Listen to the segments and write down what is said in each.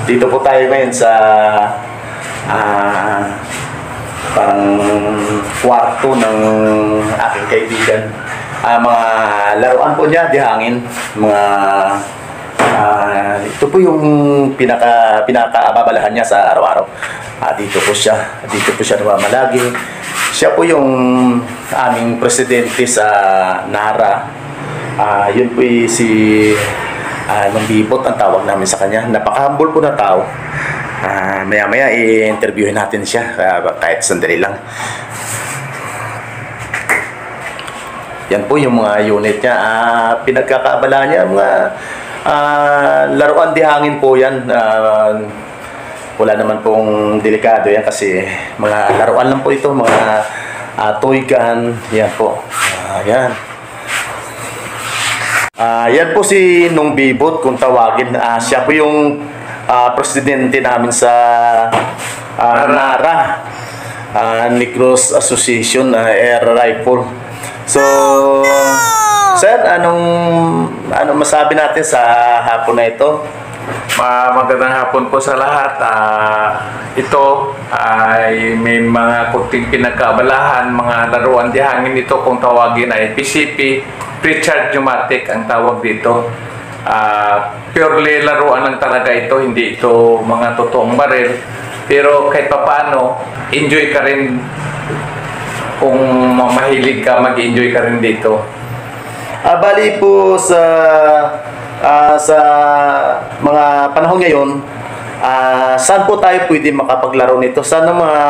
Dito po tayo ngayon sa ah, parang kwarto ng aking kaibigan. Mga laruan po niya, di hangin. Ito po yung pinaka-ababalahan niya sa araw-araw. Dito po siya namamalagi. Siya po yung aming presidente sa NARA. Yun po si Lumbibot ang tawag namin sa kanya. Napaka-humble po na tao. Maya-maya i-interviewin natin siya kahit sandali lang. Yan po yung mga unit niya. Pinagkakaabala niya mga laruan di hangin po yan. Wala naman pong delikado yan kasi mga laruan lang po ito, mga toy gun. Yan po. Yan. Yan po si Nung Bibot kung tawagin. Siya po yung presidente namin sa NARA, Negros Association Air Rifle. So, sir, anong masabi natin sa hapon na ito? Magandang hapon po sa lahat. Ito ay may mga kunting pinagkaabalahan, mga laruan di hangin. Ito kung tawagin ay PCP, Pre-Charge Pneumatic ang tawag dito. Purely laruan lang talaga ito, hindi ito mga totoong baril. Pero kahit papaano, enjoy ka rin. Kung mahilig ka, mag-enjoy ka rin dito. Bali po sa mga panahon ngayon, saan po tayo pwede makapaglaro nito? Saan ang mga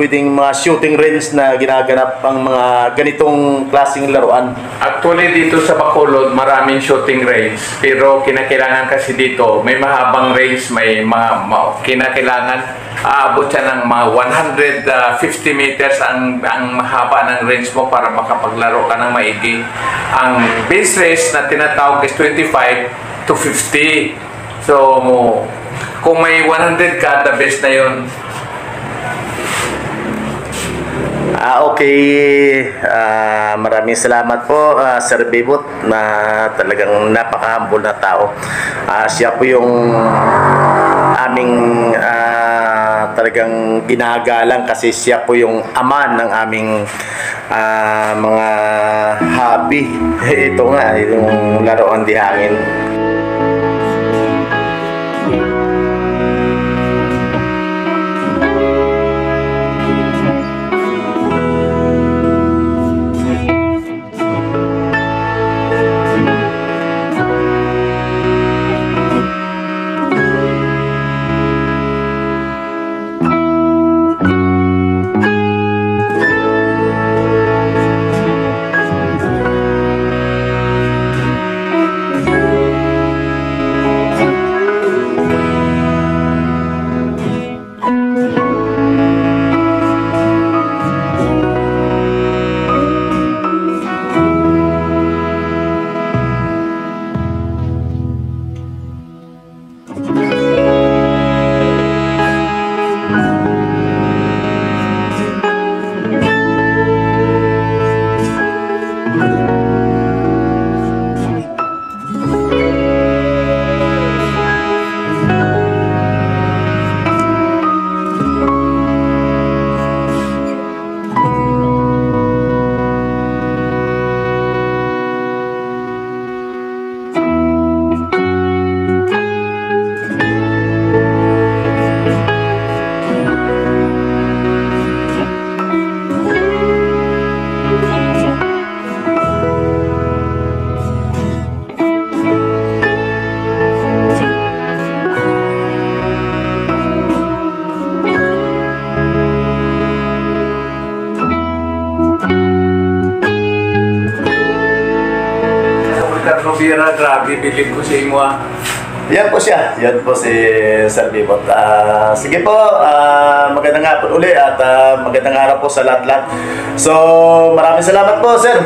pwedeng mga shooting range na ginaganap ang mga ganitong klaseng laruan? Actually dito sa Bacolod maraming shooting range, pero kinakailangan kasi dito may mahabang range, may kinakailangan aabot siya ng mga 150 meters ang mahaba ng range mo para makapaglaro ka ng maigi. Ang base range na tinatawag is 25 to 50. So kung may 100 ka, the best na yun. Okay. Maraming salamat po, Sir Bibot, na talagang napaka-humble na tao. Siya po yung aming talagang ginagalang kasi siya po yung ama ng aming mga hobby. Ito nga, yung laruan di hangin. Bira, grabe, bilib ko sa imo. Yan po siya. Yan po si Sir Bibot. Sige po, magandang hapon uli at magandang araw po sa lahat-lahat. So, maraming salamat po, Sir.